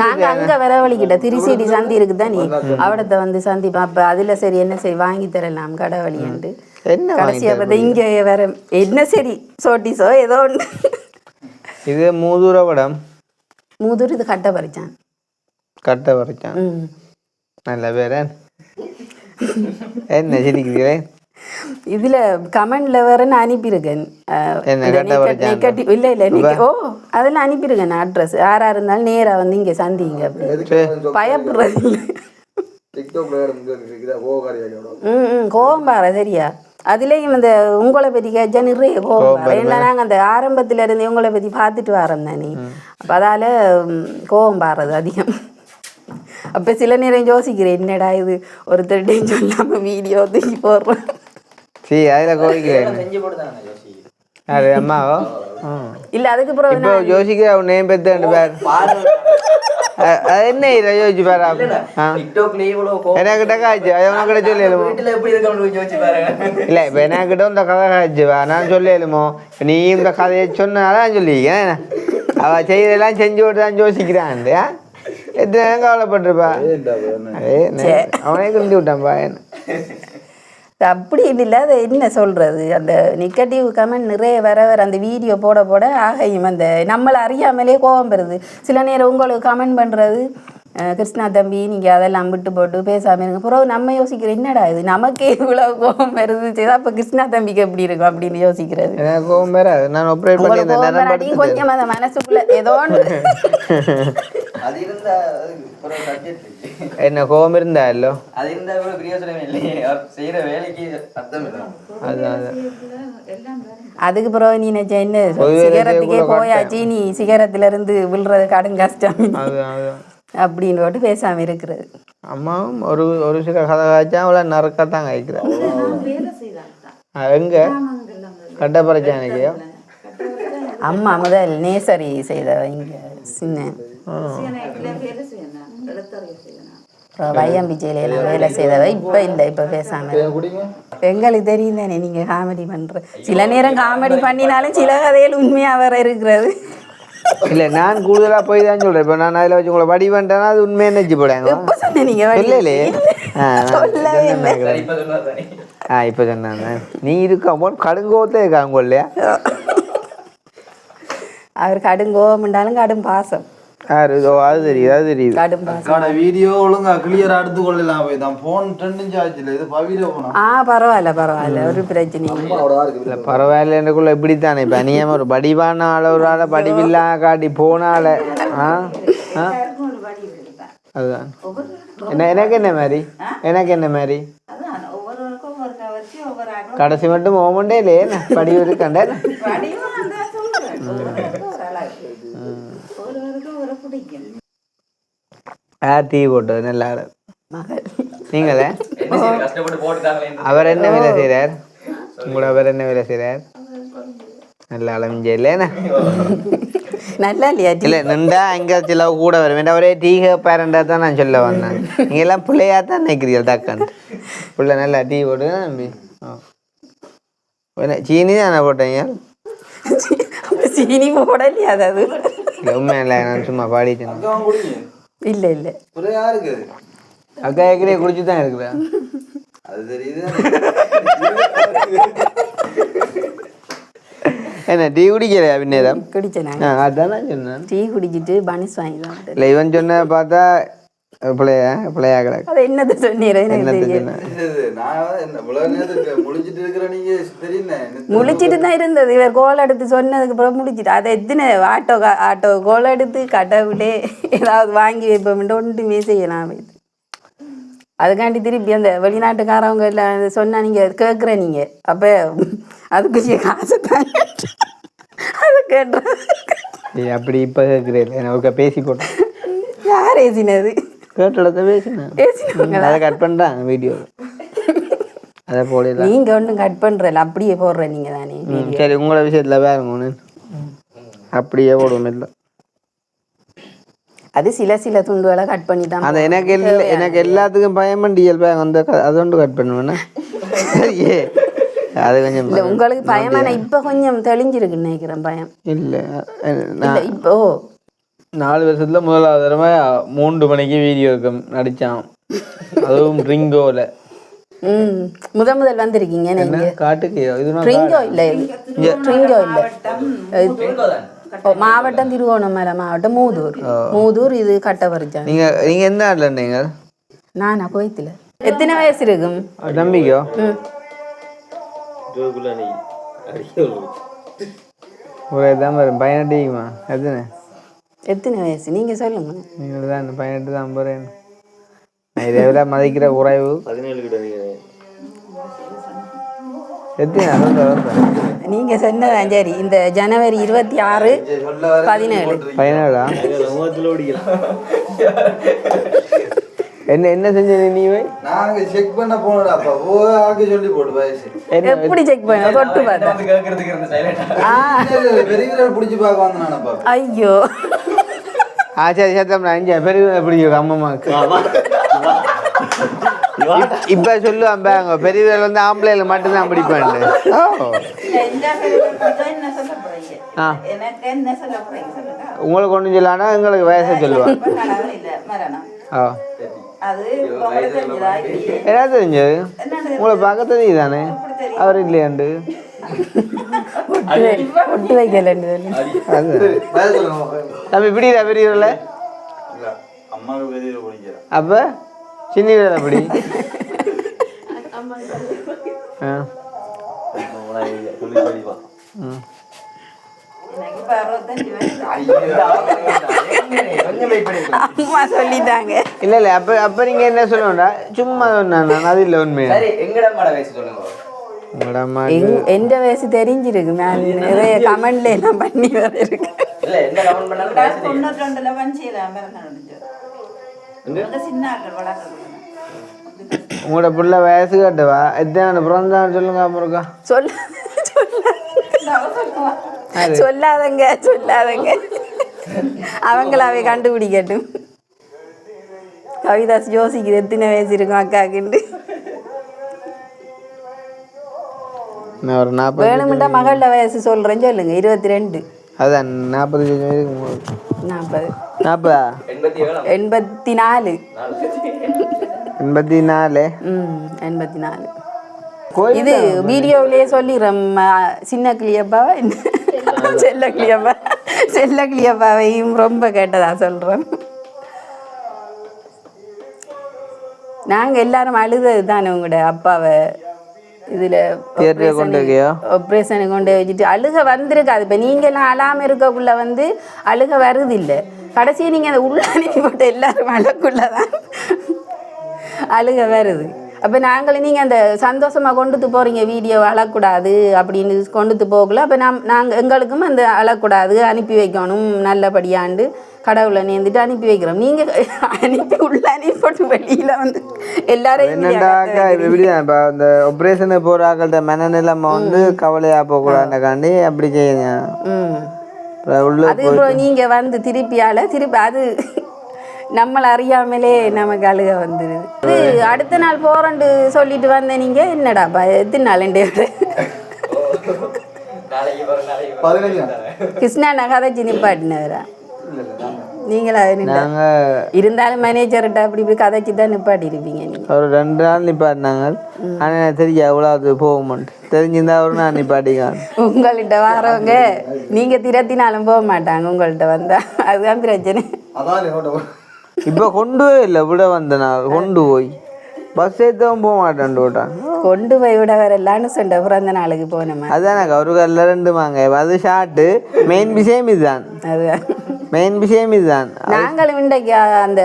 நாங்க அங்க வரவழிக்கிட்ட திருச்சேரி சந்தி இருக்குதான். நீ அவடத்தை வந்து சந்தி பாப்ப. அதுல சரி என்ன சரி வாங்கி தரலாம் கடை வழியாண்டு. கடைசியா பார்த்தா இங்க வேற என்ன சரி சோட்டிஸோ ஏதோ ஒண்ணு.
இது மூதூர படம்.
மூதூர் இது கட்ட பறிச்சான்.
நல்ல பேர என்ன சிரிக்கிறேன்.
இதுல கமெண்ட்ல வேற நான் அனுப்பியிருக்கேன். இல்ல ஓ அதெல்லாம் அனுப்பியிருக்கேன் அட்ரஸ். யாரா இருந்தாலும் நேரா வந்து இங்க சந்திங்க. அப்படி பயப்படுறது இல்லை. கோபம் பாரு சரியா. அதுலேயும் இந்த உங்களை பற்றி கேட்சா நிறைய கோபம் பாரு. ஏன்னா நாங்கள் அந்த ஆரம்பத்துல இருந்து உங்களை பற்றி பார்த்துட்டு வரோம் தானே. அப்போ அதால கோபம் பாடுறது அதிகம். அப்போ சில நேரம் யோசிக்கிறேன் என்னடா இது ஒருத்தர்கிட்டையும் சொல்லாமல் வீடியோ தூக்கி போடுறோம்.
சரி அதில் கோவிக்கிறேன். அது அம்மாவோ
இல்லை அதுக்கு அப்புறம்
யோசிக்கிற அவன் நேம் பெற்று பேர் என்ன யோசிச்சு பாரு. எனக்கிட்ட காய்ச்சி அவனக்கிட்ட சொல்லிடுமோ? இல்லை இப்போ எனக்கிட்ட இந்த கதை காய்ச்சுவா நான் சொல்லிடுமோ? நீ இந்த கதையை சொன்னாதான் சொல்லியிருக்கேன். அவள் செய்யறதெல்லாம் செஞ்சு விட்டு தான் யோசிக்கிறான். எத்தனை நேரம் கவலைப்பட்டிருப்பா. அவனே குந்தி விட்டான்ப்பா.
அப்படி இல்லை அது என்ன சொல்கிறது அந்த நெகட்டிவ் கமெண்ட் நிறைய வர அந்த வீடியோ போட போட ஆகையும் அந்த நம்மளை அறியாமலே கோபம் வருது. சில நேரம் உங்களுக்கு கமெண்ட் பண்ணுறது கிருஷ்ணா தம்பி நீங்கள் அதெல்லாம் விட்டு போட்டு பேசாமல் இருங்க. பிறகு நம்ம யோசிக்கிறோம் என்னடா இது நமக்கே இவ்வளோ கோபம் வருது சரி அப்போ கிருஷ்ணா தம்பிக்கு எப்படி இருக்கும் அப்படின்னு யோசிக்கிறது.
கோபம் வேற நான் ஆப்ரேட் பண்ணி
கொஞ்சம் அந்த மனசுக்குள்ள ஏதோ
அது இருந்தா
என்ன கோபம் இருந்தா இல்லோ
அது இருந்தா கூட பிரியோசனமே இல்லையே செய்யற வேலைக்கு அர்த்தம் இல்லை.
அதுதான்
அதுக்கு பிறகு நீ நினைச்ச என்ன சிகரத்துக்கே போயாச்சு நீ சிகரத்துல இருந்து விழுறது கடும் கஷ்டம் அப்படின்னு போட்டு பேசாம இருக்கிறது.
அம்மாவும் ஒரு சில கதை காய்ச்சா அவளை நறுக்கத்தான் காய்க்கிறான். எங்க கட்ட பிரச்சனைக்கு
அம்மா முதல் நேசரி செய்தவ இங்க சின்ன வையம்பிச்சையில வேலை செய்தவ இப்ப இல்லை இப்ப பேசாம எங்களுக்கு தெரியும் தானே நீங்க காமெடி பண்ற சில நேரம் காமெடி பண்ணினாலும் சில கதையில் உண்மையா வர இருக்கிறது.
இல்லை நான் கூடுதலாக போய் தான் சொல்கிறேன். இப்போ நான் அதில் வச்சு உங்களை வடி பண்ணிட்டேன்னா அது உண்மையாக நினச்சி போடாங்க இல்லையே. இப்போ சொன்னாங்க நீ இருக்கா போன் கடுங்கோத்தே இருக்காங்க இல்லையா.
அவர் கடுங்கோவம்ண்டாலும் கடும் பாசம்.
அது தெரியுது
கடும் பாசம்.
வீடியோ ஒழுங்கா கிளியரா எடுத்து கொள்ளலாம் போய் தான் போன் ட்ரெண்டிங் ஆச்சுல இது பவில போனா
பரவாயில்ல ஒரு பிரச்சனையும்
இல்லை. பரவாயில்ல எனக்குள்ள இப்படித்தானே இப்போ அநியமாக ஒரு படிவான அளவுறால படிவில்லா காட்டி போனால அதுதான் எனக்கு என்ன மாதிரி கடைசி மட்டும் ஓமண்டே இல்லையே படிவு இருக்காண்டே டீ போட்டது நல்லா நீங்களே அவர் என்ன வேலை செய்கிறார் அவர் என்ன வேலை செய்கிறார் நல்லா அளமிஞ்ச இல்லைண்ணா
நல்லா இல்லையா
இல்லை நின்றா அங்கே சில கூட வரும் ஒரே டீ பேரண்டா தான் நான் சொல்ல வந்தேன். நீங்கள் எல்லாம் பிள்ளையா தான் நினைக்கிறீர்கள் டக்கான்னு பிள்ளை நல்லா டீ போட்டு நம்பி சீனி தானே போட்டீங்க
சீனி போடலையா அதாவது
உண்மை இல்லை நான் சும்மா பாடிட்டேன்.
இல்லை
அக்கா ஏற்கனவே குடிச்சு தான் இருக்கிறேன்
அது தெரியுது.
என்ன டீ குடிக்கலையா பின்னேதான்
குடிச்சேன்
அதான் நான் சொன்னேன்
டீ குடிச்சிட்டு பனிஸ் வாங்கி தான்
இல்லை இவன் சொன்ன பார்த்தா பிள்ளையா கிடக்கு
அதை என்னது சொன்னீரேன் முழிச்சிட்டு தான் இருந்தது இவர் கோல் எடுத்து சொன்னதுக்கு அப்புறம் முடிச்சிட்டு அதை எத்தனை ஆட்டோ கோல் எடுத்து கடவுளே ஏதாவது வாங்கி வைப்போம் ஒன்றுமே செய்யலாம். அதுக்காண்டி திருப்பி அந்த வெளிநாட்டுக்காரவங்க எல்லாம் சொன்னா நீங்க கேட்குற நீங்க அப்போ அதுக்குரிய காசு தாங்க அது கேட்டுறேன்
அப்படி இப்போ கேட்குறேன் எனக்கு பேசி போட்டேன்.
யார் ஏசினது
கேட்டதை பேசினேன் அதை கட் பண்ணுறாங்க வீடியோ அதை போல
நீங்கள் ஒன்றும் கட் பண்ணுறல அப்படியே போடுற நீங்கள் தானே.
சரி உங்களோட விஷயத்தில் பாருங்க ஒன்று அப்படியே போடுவோம் இல்லை
அது சில துண்டுகளை கட் பண்ணி தான்
அது எனக்கு எல்லாத்துக்கும் பயம் டிஎல் அந்த அது ஒன்று கட் பண்ணுவேன்னா ஏ அது கொஞ்சம்
இல்லை உங்களுக்கு பயமான இப்போ கொஞ்சம் தெளிஞ்சிருக்குன்னு நினைக்கிறேன் பயம்.
இல்லை
இப்போ
4 வருஷத்துல முதலாவது தடவை 3 மணிக்கு வீடியோ நடிச்சான் அதுவும் ரிங்கோல
முதல் வந்திருக்கீங்க நீங்க
காட்டுக்கு
ரிங்கோ இல்லை ரிங்கோ இல்லை மாவட்டம் திருவோணமலை மாவட்டம் மூதூர் இது கட்டவரிச்சா.
நீங்க எந்த ஆட்ல இருந்தீங்க?
நானா கோயத்துல. எத்தனை வயசு இருக்கும்
தம்பிக்கோ? ஒரு தான் வரும் 18 எத்தனை
எத்தனை வயசு நீங்க சொல்லுங்க.
நீங்கள் தான் 18 தான் போறேன். இதை விட மதிக்கிற உறவு
17 கிட்ட
நீங்க சொன்னதான் சரி. இந்த ஜனவரி 26 17
என்ன செஞ்ச நீ
நாங்க செக் பண்ண போனடாப்பா ஆக சொல்லி போடு வயசு
எப்படி செக் பண்ண தொட்டு பார்த்தா
கேக்குறதுக்கு இருந்த சைலண்டா
பெரிய புடிச்சு பார்க்க வந்தானப்பா.
ஐயோ
சரி சத்தம் பெரிய பிடிக்கும் அம்மம்மாக்கு இப்ப சொல்லுவான் பாங்க பெரியவர்கள் வந்து ஆம்பளைல மட்டும்தான் பிடிப்பாண்டு. உங்களுக்கு ஒன்றும் சொல்லானா எங்களுக்கு வயசை சொல்லுவான்.
அது உங்களுக்கு தெரிஞ்சதா?
என்ன தெரிஞ்சது உங்களை பார்க்க தெரியுது தானே அவர் இல்லையாண்டு
ஒட்டு வைக்கலன்னு
அது தம்பி பிடிக்கிறா பெரியவரில்
அம்மாவுக்கு வெளியில பிடிக்கிறேன்.
அப்போ சின்ன அப்படி ஆ ம்
அம்மா சொல்லிட்டாங்க.
இல்லை இல்லை அப்போ நீங்கள் என்ன சொல்லணும்டா சும்மா சொன்னேன் நான் அது இல்லை உண்மையா
சரி எங்கட அம்மாட வயசு சொல்லுங்க.
உங்களோட அம்மா
எந்த வயசு தெரிஞ்சிருக்கு. நான் நிறைய கமெண்ட்ல எல்லாம் பண்ணி வர இருக்கேன்.
இல்ல என்ன கமெண்ட் பண்ணாலும் வயசு தெரியும்.
92ல வஞ்சியில
உங்களோட பிள்ளை வயசு கட்டுவா எத்தனை பிறந்தான் சொல்லுங்க அப்புறம் இருக்கா
சொல்லாதங்க சொல்லாதங்க அவங்களாவே கண்டுபிடிக்கட்டும். கவிதாஸ் யோசிக்குது எத்தனை வயசு இருக்கும் அக்காக்குண்டு.
நான் ஒரு 40
வேணுமெண்டா மகள வயசு சொல்றேன்னு சொல்லுங்க. 22.
அதான் 40
40
40
84.
84
84. இது வீடியோவிலேயே சொல்லிடுறேன். சின்ன கிளியப்பாவை செல்ல கிளியப்பாவையும் ரொம்ப கேட்டதா சொல்றேன். நாங்க எல்லாரும் அழுதது தானே உங்களோட அப்பாவை இதுல ஆப்ரேஷனுக்கு கொண்டு வச்சுட்டு அழுக வந்திருக்காது. இப்ப நீங்க எல்லாம் அழாம இருக்கக்குள்ள வந்து அழுக வருது இல்லை. கடைசியை நீங்க அந்த உள்ள போட்டு எல்லாரும் அழக்குள்ளதான் அழுக வருது. அப்போ நாங்களும் நீங்கள் அந்த சந்தோஷமாக கொண்டுட்டு போகிறீங்க வீடியோ அழக்கூடாது அப்படின்னு கொண்டுட்டு போகல. அப்போ நாங்கள் எங்களுக்கும் அந்த அழக்கூடாது அனுப்பி வைக்கணும் நல்லபடியாண்டு கடவுளை நேர்ந்துட்டு அனுப்பி வைக்கிறோம். நீங்கள் அனுப்பி உள்ள அனுப்பிட்டு வெளியில் வந்து எல்லாரையும்
என்னண்டாக்கா இப்படிதான் இப்போ இந்த ஆப்ரேஷனுக்கு போகிற ஆக்கள்கிட்ட மனநிலைமை வந்து கவலையாக போகக்கூடாதுக்காண்டி அப்படி செய்யுங்க.
அது நீங்கள் வந்து திருப்பி அது நம்மளை அறியாமலே நமக்கு அழுக வந்துடுது. இது அடுத்த நாள் போறேன்னு சொல்லிட்டு வந்த நீங்க என்னடாப்பா எத்தனை நாள் கிருஷ்ணா நகராட்சி நிப்பாட்டினவரா நீங்களா? இருந்தாலும் மேனேஜர்கிட்ட அப்படி இப்படி கதைச்சி தான் நிப்பாட்டி இருப்பீங்க. நீங்க
ஒரு 2 நாள் நிப்பாட்டினாங்க. ஆனால் எனக்கு தெரியும் எவ்வளோ போகுமான்ட்டு தெரிஞ்சிருந்தா ஒரு நாள் நிப்பாட்டிக்காங்க.
உங்கள்கிட்ட வரவங்க நீங்க திரத்தினாலும் போக மாட்டாங்க. உங்கள்கிட்ட வந்தா அதுதான் பிரச்சனை.
இப்போ கொண்டு போய் இல்லை விட வந்த நாள் கொண்டு போய் பஸ் ஏற்றவும் போக மாட்டேன் விட்டான்.
கொண்டு போய் விட வரலான்னு சொன்ன பிறந்த நாளுக்கு போனோமா.
அதானே அவருக்கு எல்லாம் 2 வாங்க அது ஷார்ட்டு. மெயின் விஷயம் இதுதான்.
அதுதான்
மெயின் விஷயம் இதுதான்.
நாங்களும் இன்றைக்கு அந்த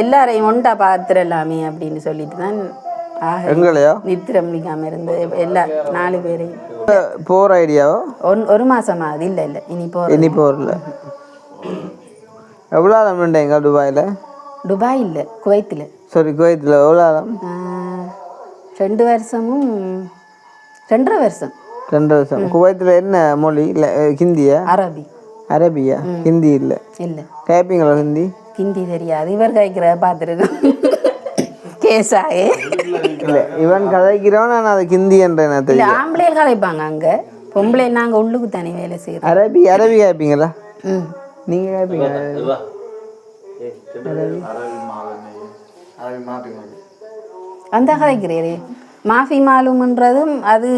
எல்லாரையும் ஒண்டா பார்த்துடலாமே அப்படின்னு சொல்லிட்டு தான்
எங்களையோ
நித்திரம் முடிக்காம இருந்து எல்லா 4 பேரையும்
போகிற ஐடியாவோ
1 மாசமா அது இல்லை இனி
போகல. எவ்வளோ ஆழம் எங்க
துபாய் இல்லை குவைத்தில்.
சரி குவைத்தில் எவ்வளோ ஆழம்?
2 வருஷமும் 2.5 வருஷம்.
2 வருஷம். குவைத்தில் என்ன மொழி? ஹிந்தியா? அரபியா? ஹிந்தி இல்லை. கேட்பீங்களா ஹிந்தி?
ஹிந்தி தெரியாது. இவர் கேட்கிற பார்த்துருக்கோம் கேசாயே
இல்லை இவன் கதைக்கிறோம். நான் அது ஹிந்தி என்ற தெரியும்.
ஆம்பளையில் கதைப்பாங்க அங்கே. பொம்பளை நாங்கள் உள்ளுக்கு தனி வேலை செய்கிறோம்.
அரபி கேட்பீங்களா? நீங்க கேட்பீங்க
அந்த கதைக்கிறீரே மாஃபி மாலும்ன்றதும் அது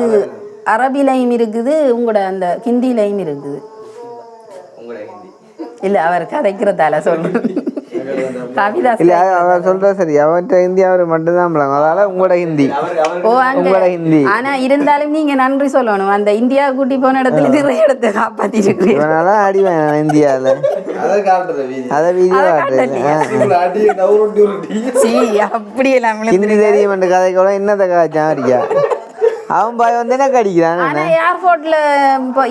அரபிலையும் இருக்குது உங்களோட அந்த ஹிந்திலையும் இருக்குது. இல்லை அவர் கதைக்கிறதால சொல்றேன்.
அவர் சொல்ற சரி அவர்கிட்ட ஹிந்தி அவர் மட்டும்தான். அதனால உங்களோட ஹிந்தி உங்களோட ஹிந்தி.
ஆனா இருந்தாலும் நீங்க நன்றி சொல்லணும். அந்த இந்தியா கூட்டி போன இடத்துல நிறைய இடத்தை காப்பாத்தி
இருக்கீங்க. அடிவேன் இந்தியாவில் அதை வீடியோ
அப்படி எல்லாம்
ஹிந்தி தெரியும் கதை கூட என்னத்தை காய்ச்சான் இருக்கா. அவன் பாய் வந்து என்ன கடிக்கிறான்.
ஆனா ஏர்போர்ட்ல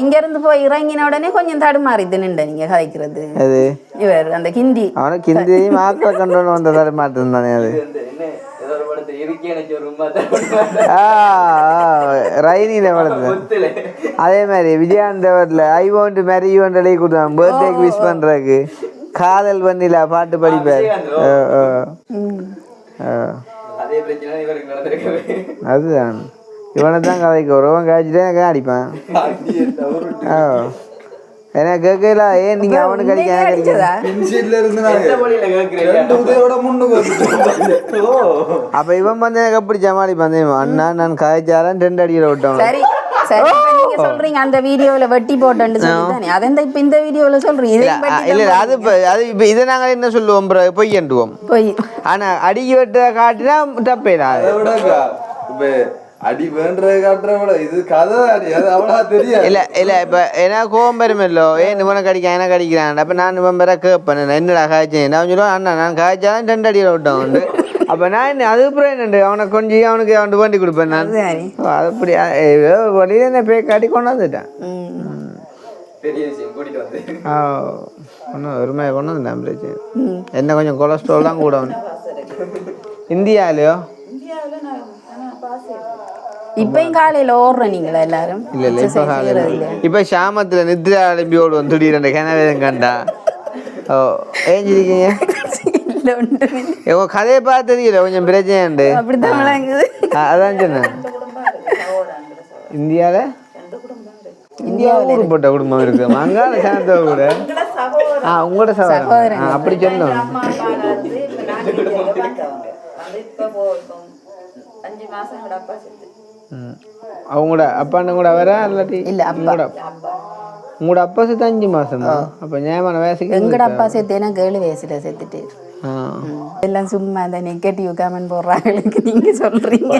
இங்க இருந்து போய் இறங்கின உடனே கொஞ்சம் தடுமாறிது நின்ற நீங்க கதைக்கிறது. அது இவர் அந்த ஹிந்தி
அவனுக்கு ஹிந்தி மாக்கள் கண்டு வந்த தடுமாற்றம் தானே அது. ரைனில வளர்ந்து அதே மாதிரி விஜயாந்தவர்ல I want marry you and எழுதி கொடுத்தான் பர்த்டேக்கு விஷ் பண்றதுக்கு. காதல் பண்ணில பாட்டு படிப்பார். அதுதான் இவனை தான் கதைக்கு வருவான். காய்ச்சிட்டே எனக்கு அடிப்பான். எனக்கு கேட்கல ஏன் நீங்க அவனுக்கு அடிக்க எனக்கு அடிச்சதா அப்ப இவன் வந்து எனக்கு எப்படி சமாளி பந்தேன் அண்ணா நான் கதைச்சாலும் 2 அடியில விட்டவன்
சரி சரி இப்ப நீங்க சொல்றீங்க அந்த வீடியோல வெட்டி போட்டேன்னு சொல்லிதானே அதான் இப்ப இந்த வீடியோல சொல்றீங்க
இல்ல அது இப்ப இதை நாங்க என்ன சொல்லுவோம் பொய் என்றுவோம்
போய்
ஆனா அடிக்கி வெட்ட காட்டினா தப்பேடா
அடி வேண்டதை காட்டுற விட இது கதை அடி அது அவ்வளோ தெரியாது
இல்ல இப்ப ஏன்னா கோவம் பெருமில்லோ ஏன் இவனுக்கு அடிக்க எனக்கு அடிக்கிறான் அப்ப நான் இவன் பேர கேட்பேன் என்னடா காய்ச்சேன் நான் சொல்லுவேன் அண்ணா நான் காய்ச்சாலும் 2 அடியில் விட்டேன் உண்டு அப்ப நான் என்ன அதுக்கப்புறம் என்னண்டு அவனை கொஞ்சம் அவனுக்கு அவன் வேண்டி கொடுப்பேன் நான் அது அப்படி வழியில என்ன போய் காட்டி கொண்டாந்துட்டேன் ஒன்றும் ஒருமையை கொண்டு வந்துட்டேன் பிரச்சனை என்ன கொஞ்சம் கொலஸ்ட்ரால்லாம் கூட இந்தியாவிலையோ
இப்பயும் காலையில ஓடுற நீங்களா எல்லாரும்
இல்ல இப்ப சாமத்துல நித்ரா அலம்பி ஓடுவோம் திடீரென கிணவேதம் கண்டா ஓ ஏஞ்சிருக்கீங்க உங்க கதையை பார்த்து தெரியல கொஞ்சம் பிரச்சனை உண்டு அதான் சொன்னேன் இந்தியாவில் ஊருப்பட்ட குடும்பம் இருக்கு அங்கால சாந்தவ கூட உங்களோட சகோதரன் அப்படி சொன்னோம் அவங்களோட அப்பாண்ட கூட வர இல்லாட்டி உங்களோட அப்பா சேர்த்து 5 மாசமா அப்ப நியாயமான வயசுக்கு
எங்கட அப்பா சேர்த்தேனா 7 வயசுல சேர்த்துட்டு எல்லாம் சும்மா அந்த நெகட்டிவ் கமெண்ட் போடுறாங்களுக்கு நீங்க சொல்றீங்க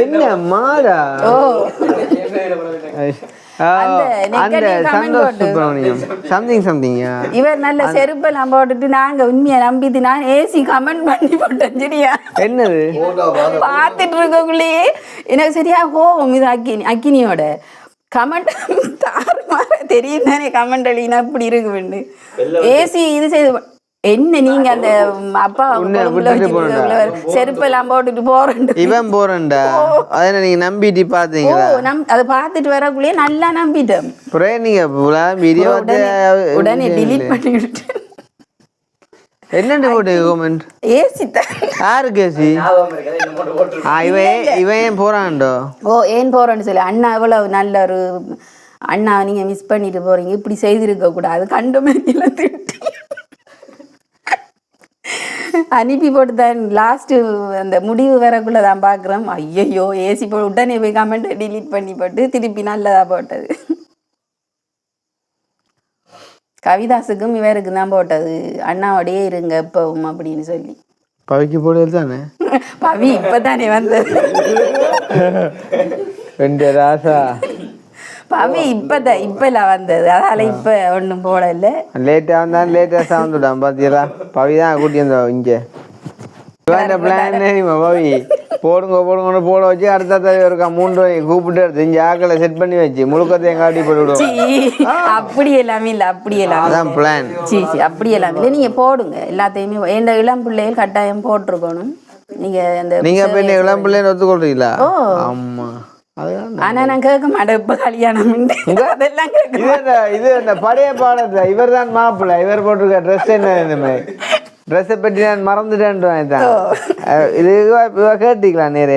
என்ன மாடா
இவர் நல்ல செருப்பெல்லாம் போட்டுட்டு நாங்க உண்மையா நம்பிட்டு நான் ஏசி கமெண்ட் பண்ணி போட்டேன் சரியா
என்னது
பாத்துட்டு இருக்கக்குள்ளேயே எனக்கு சரியா கோவம் இது அக்கினியோட கமெண்ட் தாறுமாற தெரியும் தானே கமெண்ட் அழினா இப்படி இருக்கு ஏசி இது செய்து என்ன நீங்க அந்த அப்பா செருப்பெல்லாம் போட்டுட்டு போறேன்
இவன் போறேன்டா அதை நீங்க நம்பிட்டு பாத்தீங்களா
அதை பார்த்துட்டு வரக்குள்ளேயே நல்லா நம்பிட்டேன்
நீங்க வீடியோ
உடனே டிலீட் பண்ணி விட்டேன்
என்னண்டு போட்டு கமெண்ட்
ஏசி
யாருக்கு ஏசி இவன் ஏன் போறான்டோ
ஏன் போறேன்னு சொல்லி அண்ணா எவ்வளவு நல்ல ஒரு அண்ணா நீங்க மிஸ் பண்ணிட்டு போறீங்க இப்படி செய்திருக்க கூடாது கண்டு மேல திட்டி அனுப்பி போட்டு தான் லாஸ்ட் அந்த முடிவு வரக்குள்ள தான் பாக்குறோம் ஐயோ ஏசி போட்டு உடனே போய் கமெண்ட் டிலீட் பண்ணி போட்டு திருப்பி நல்லதா போட்டது கவிதாசுக்கும் இவருக்கு தான் போட்டது அண்ணாவோடயே இருங்க எப்பவும் அப்படின்னு சொல்லி
பவிக்கு போடுறது தானே
பவி இப்பதானே வந்தது
ராசா
பவி இப்பெல்லாம் வந்தது அதனால இப்ப ஒன்றும் போடல
லேட்டா வந்தாலும் லேட்டா வந்துட்டான் பாத்தீங்களா பவி தான் கூட்டி வந்தோம் இங்க பிளான் பவி போடுங்க போட வச்சு அடுத்த இருக்கா 3 கூப்பிட்டு எடுத்து இங்க ஆக்களை செட் பண்ணி வச்சு முழுக்கத்தையும் காட்டி போட்டு விடுவோம்
அப்படி எல்லாமே இல்ல அப்படி எல்லாம்
பிளான்
அப்படி எல்லாமே இல்லை நீங்க போடுங்க எல்லாத்தையுமே எந்த இளம் பிள்ளைகள் கட்டாயம் போட்டிருக்கணும் நீங்க
இளம் பிள்ளைன்னு ஒத்துக்கொள்றீங்களா ஆமா
ஆனா நான் கேட்க மாட்டேன் இப்ப கல்யாணம் அதெல்லாம்
இது இந்த பழைய பாடத்துல இவர் தான் மாப்பிள்ளை இவர் போட்டிருக்க ட்ரெஸ் என்ன ட்ரெஸ்ஸை பற்றி நான் மறந்துட்டேன் இது கேட்டுக்கலாம் நேரா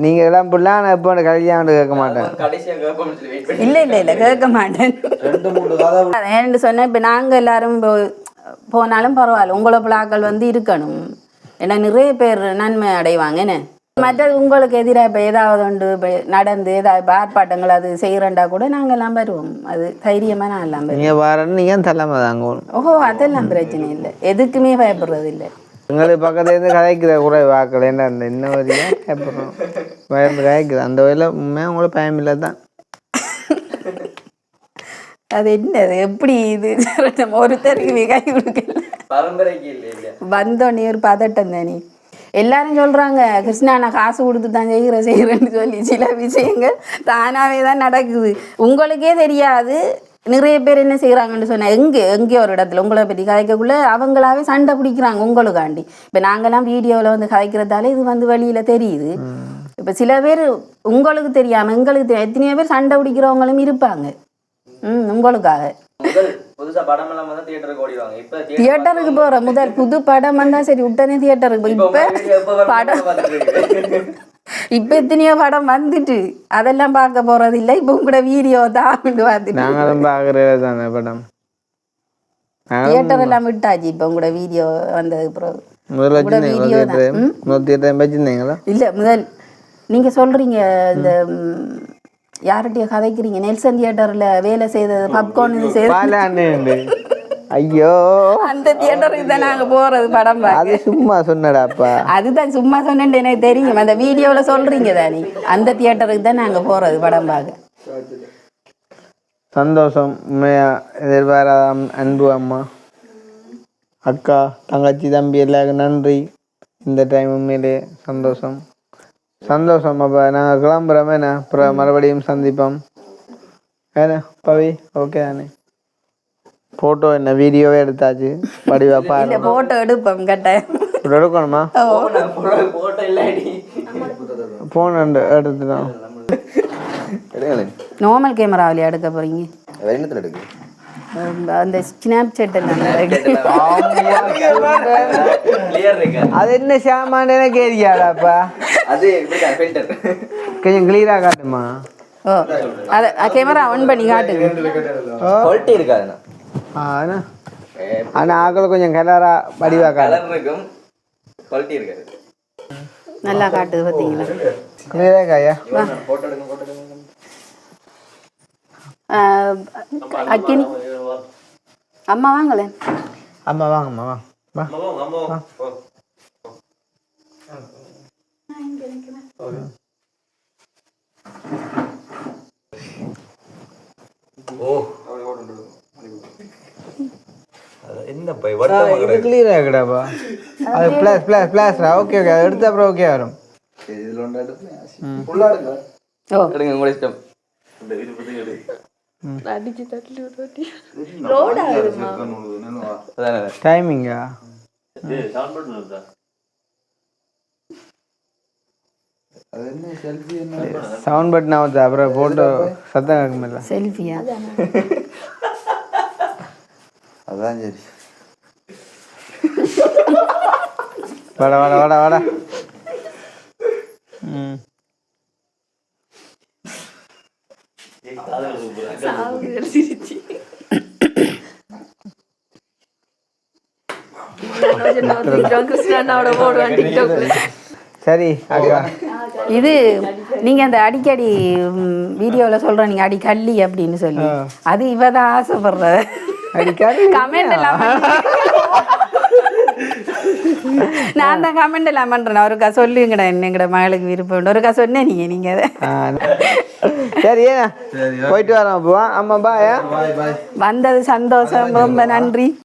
நீங்க இளம் பிள்ளை நான் இப்போ கல்யாணம் கேட்க மாட்டேன்
இல்ல கேட்க மாட்டேன் ஏன்னு சொன்னேன் இப்ப நாங்க எல்லாரும் போனாலும் பரவாயில்ல உங்களை பிள்ளைகள் வந்து இருக்கணும் ஏன்னா நிறைய பேர் நன்மை அடைவாங்க என்ன மற்றது உங்களுக்கு எதிராக இப்போ ஏதாவது ஒன்று இப்போ நடந்து ஏதாவது ஆர்ப்பாட்டங்கள் அது செய்கிறண்டா கூட நாங்கள் எல்லாம் வருவோம் அது தைரியமாக நான் எல்லாம்
நீங்கள் வரணும் நீங்கள் தலைமை தாங்க
ஓஹோ அதெல்லாம் பிரச்சனை இல்லை எதுக்குமே பயப்படுறது இல்லை
எங்களுக்கு பக்கத்துலேருந்து கதைக்கிற கூட வாக்கல என்ன அந்த இன்ன வரையும் பயப்படுறோம் பயந்து கதைக்குது அந்த வகையில் உண்மையாக உங்களோட பயமில்லை தான்
அது என்னது எப்படி இது ஒருத்தருக்கு கை கொடுக்கல வந்தோடனே ஒரு பதட்டம் தானே எல்லாரும் சொல்றாங்க கிருஷ்ணா நான் காசு கொடுத்து தான் செய்கிறேன்னு சொல்லி சில விஷயங்கள் தானாவே தான் நடக்குது உங்களுக்கே தெரியாது நிறைய பேர் என்ன செய்யறாங்கன்னு சொன்னா எங்கேயோ ஒரு இடத்துல உங்களை பற்றி கதைக்கக்குள்ள அவங்களாவே சண்டை பிடிக்கிறாங்க உங்களுக்காண்டி இப்ப நாங்கெல்லாம் வீடியோவில் வந்து கதைக்கிறதால இது வந்து வெளியில தெரியுது இப்ப சில பேர் உங்களுக்கு தெரியாம எங்களுக்கு எத்தனையோ பேர் சண்டை பிடிக்கிறவங்களும் இருப்பாங்க உங்களுக்காக
புதுசா படம் எல்லாம் வந்து தியேட்டருக்கு ஓடிடுவாங்க. இப்ப
தியேட்டருக்கு போற முதல் புது படம் வந்தா சரி உடனே தியேட்டருக்கு இப்ப படம் இப்ப எத்தனையோ படம் வந்துட்டு அதெல்லாம் பார்க்க போறது இல்லை. இப்ப உங்களோட வீடியோ தான் பார்த்துட்டு
நாங்களும் பார்க்குறது தானே படம்.
தியேட்டர் எல்லாம் விட்டாச்சு. இப்ப உங்களோட வீடியோ வந்தது பிறகு
முதல்ல
உங்களோட வீடியோ தான்.
முதல் தியேட்டர் வச்சுருந்தீங்களா?
இல்ல முதல் நீங்க சொல்றீங்க இந்த யார்கிட்டயோ கதைக்கிறீங்க நெல்சன் தியேட்டர்ல வேலை செய்தது பாப்கார்ன் இது செய்தது.
ஐயோ
அந்த தியேட்டருக்கு தான் நாங்க போறது படம் பார்க்க.
அது சும்மா சொன்னடாப்பா.
அதுதான் சும்மா சொன்னேன் எனக்கு தெரியும். அந்த வீடியோல சொல்றீங்க தானே அந்த தியேட்டருக்கு தான் நாங்க போறது படம் பார்க்க.
சந்தோஷம். உண்மையா எதிர்பாராத அன்பு அம்மா அக்கா தங்கச்சி தம்பி எல்லாருக்கும் நன்றி. இந்த டைம் உண்மையிலே சந்தோஷம் சந்தோஷம். அப்போ நாங்கள் கிளம்புறோமே என்ன அப்புறம் மறுபடியும் சந்திப்போம் ஏன்னா பவி. ஓகே தானே? ஃபோட்டோ என்ன வீடியோவே எடுத்தாச்சு. வடிவா பாரு.
போட்டோ எடுப்போம் கட்டாயம்.
எடுக்கணுமா?
போட்டோ இல்லாடி
ஃபோன் எடுத்துட்டோம்.
நார்மல் கேமராவில எடுக்க போறீங்க?
என்னத்துல எடுக்கு
அந்த ஸ்னாப் சாட்
அது என்ன சாமான் கேரியாடாப்பா?
அது ஃபில்டர்
கொஞ்சம் கிளியராக காட்டுமா?
ஓ அதை கேமரா ஆன் பண்ணி காட்டுங்க.
குவாலிட்டி இருக்காதுண்ணா.
ஆனால் ஆக்கள் கொஞ்சம் கலரா வடிவா
கலர் இருக்கும், குவாலிட்டி இருக்காது.
நல்லா காட்டுது பார்த்தீங்களா?
கிளியரா காயா?
அக்கினி அம்மா வாங்களேன்.
அம்மா வாங்கம்மா வா வா வா. இது கிளியரா இருக்குடாப்பா. அது பிளஸ் பிளஸ் பிளஸ்ரா. ஓகே ஓகே எடுத்த அப்புறம் ஓகே வரும்.
ஓ
எடுங்க உங்களோட இஷ்டம்.
டைமிங்கா? சவுண்ட் பட்டன் ஆகுது அப்புறம் போட்டோ சத்தம் கேட்குமில்ல.
செல்ஃபியா?
அதான் சரி.
வாடா வாடா வாடா வாடா. ம் சரி அக்கா.
இது நீங்க அந்த அடிக்கடி வீடியோல சொல்ற நீங்க அடி கள்ளி அப்படின்னு சொல்லி அது இவதான் ஆசைப்படுற
அடிக்காது.
கமெண்ட் எல்லாம் நான் தான் கமெண்ட் எல்லாம் பண்றேன். ஒருக்கா சொல்லுங்கடா என்னங்கட மகளுக்கு விருப்பம் ஒருக்கா சொன்னேன் நீங்க அதை.
சரி போயிட்டு வரோம். அம்மா பாயா.
வந்தது சந்தோஷம். ரொம்ப நன்றி.